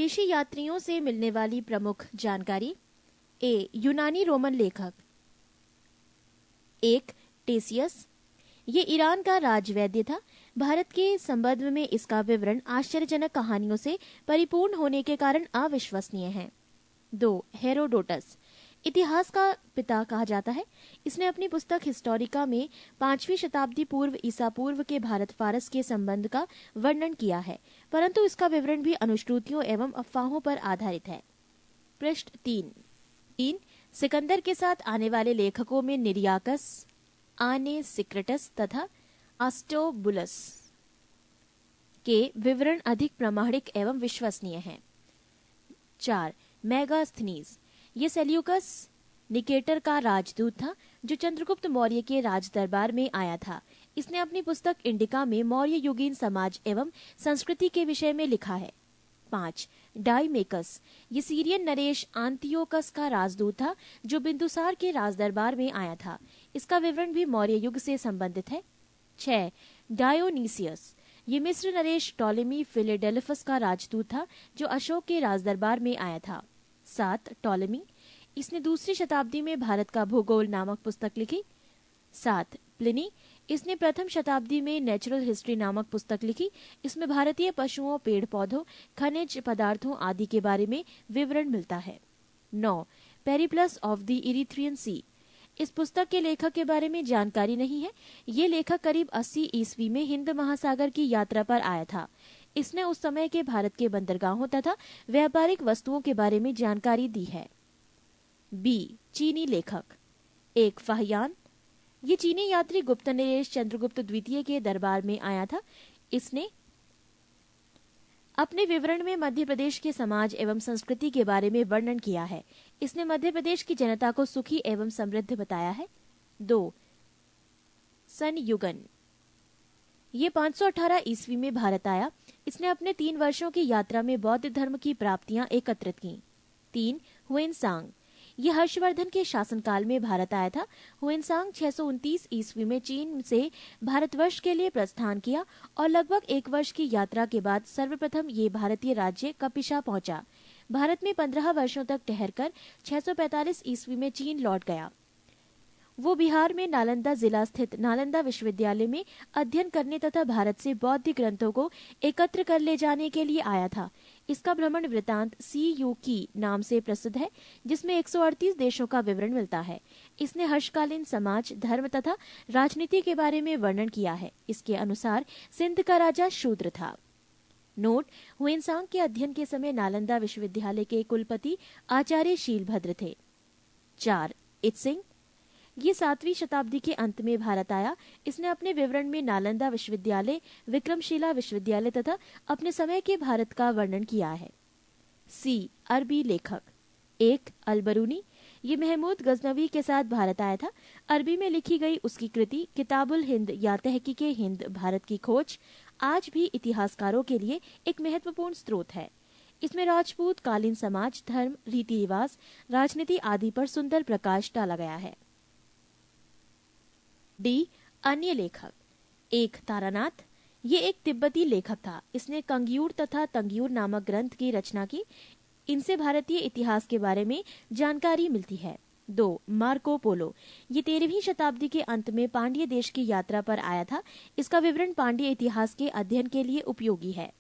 विदेशी यात्रियों से मिलने वाली प्रमुख जानकारी। ए, यूनानी रोमन लेखक। 1. टेसियस। ये ईरान का राजवैद्य था। भारत के संबंध में इसका विवरण आश्चर्यजनक कहानियों से परिपूर्ण होने के कारण अविश्वसनीय है। 2. हेरोडोटस। इतिहास का पिता कहा जाता है। इसने अपनी पुस्तक हिस्टोरिका में 5वीं शताब्दी पूर्व ईसा पूर्व के भारत फारस के संबंध का वर्णन किया है, परंतु इसका विवरण भी अनुश्रुतियों एवं अफवाहों पर आधारित है। पृष्ठ 3। सिकंदर के साथ आने वाले लेखकों में निरियाकस, आने सिक्रेटस तथा आस्टोबुलस के विवरण अधिक प्रामाणिक एवं विश्वसनीय हैं। 4. मेगास्थनीज। ये सेल्यूकस निकेटर का राजदूत था जो चंद्रगुप्त मौर्य के राज दरबार में आया था। इसने अपनी पुस्तक इंडिका में मौर्य युगीन समाज एवं संस्कृति के विषय में लिखा है। 5. डाइमेकस। ये सीरियन नरेश आंतियोकस का राजदूत था जो बिंदुसार के राज दरबार में आया था। इसका विवरण भी मौर्य युग से संबंधित है। 6. डायोनीसियस। ये मिस्र नरेश टॉलेमी फिलेडेल्फस का राजदूत था जो अशोक के राज दरबार में आया था। 7. टॉलेमी। इसने 2री शताब्दी में भारत का भूगोल नामक पुस्तक लिखी। 7. प्लिनी। इसने 1म शताब्दी में नेचुरल हिस्ट्री नामक पुस्तक लिखी। इसमें भारतीय पशुओं, पेड़ पौधों, खनिज पदार्थों आदि के बारे में विवरण मिलता है। 9. पेरिप्लस ऑफ द इरिथ्रियन सी। इस पुस्तक के लेखक के बारे में जानकारी नहीं है। ये लेखक करीब 80 ईस्वी में हिंद महासागर की यात्रा पर आया था। इसने उस समय के भारत के बंदरगाहों तथा व्यापारिक वस्तुओं के बारे में जानकारी दी है। बी. चीनी लेखक। 1. फाहियान। ये चीनी यात्री गुप्त नरेश चंद्रगुप्त द्वितीय के दरबार में आया था। इसने अपने विवरण में मध्य प्रदेश के समाज एवं संस्कृति के बारे में वर्णन किया है। इसने मध्य प्रदेश की जनता को सुखी एवं समृद्ध बताया है। 2. संयुगन। ये 518 ईस्वी में भारत आया। इसने अपने 3 वर्षों की यात्रा में बौद्ध धर्म की प्राप्तियां एकत्रित की। 3. हुएनसांग। ये हर्षवर्धन के शासनकाल में भारत आया था। हुएनसांग 629 ईस्वी में चीन से भारतवर्ष के लिए प्रस्थान किया और लगभग 1 वर्ष की यात्रा के बाद सर्वप्रथम ये भारतीय राज्य कपिशा पहुंचा। भारत में 15 वर्षों तक ठहरकर 645 ईस्वी में चीन लौट गया। वो बिहार में नालंदा जिला स्थित नालंदा विश्वविद्यालय में अध्ययन करने तथा भारत से बौद्ध ग्रंथों को एकत्र कर ले जाने के लिए आया था। इसका भ्रमण वृतांत CU की नाम से प्रसिद्ध है, जिसमें 138 देशों का विवरण मिलता है। इसने हर्षकालीन समाज, धर्म तथा राजनीति के बारे में वर्णन किया है। इसके अनुसार सिंध का राजा शूद्र था। नोट: हुएनसांग के अध्ययन के समय नालंदा विश्वविद्यालय के कुलपति आचार्य शीलभद्र थे। 4. इत्सिंग। ये 7वीं शताब्दी के अंत में भारत आया। इसने अपने विवरण में नालंदा विश्वविद्यालय, विक्रमशिला विश्वविद्यालय तथा अपने समय के भारत का वर्णन किया है। C. अरबी लेखक। 1. अल-बरूनी। ये महमूद गजनवी के साथ भारत आया था। अरबी में लिखी गई उसकी कृति किताबुल हिंद या तहकीके हिंद भारत की खोज आज भी इतिहासकारों के लिए एक महत्वपूर्ण स्रोत है। इसमें राजपूत कालीन समाज, धर्म, रीति रिवाज, राजनीति आदि पर सुंदर प्रकाश डाला गया है। डी. अन्य लेखक। 1. तारानाथ। ये एक तिब्बती लेखक था। इसने कंग्यूर तथा तंग्यूर नामक ग्रंथ की रचना की। इनसे भारतीय इतिहास के बारे में जानकारी मिलती है। 2. Marco Polo. ये 13वीं शताब्दी के अंत में पांड्य देश की यात्रा पर आया था। इसका विवरण पांड्य इतिहास के अध्ययन के लिए उपयोगी है।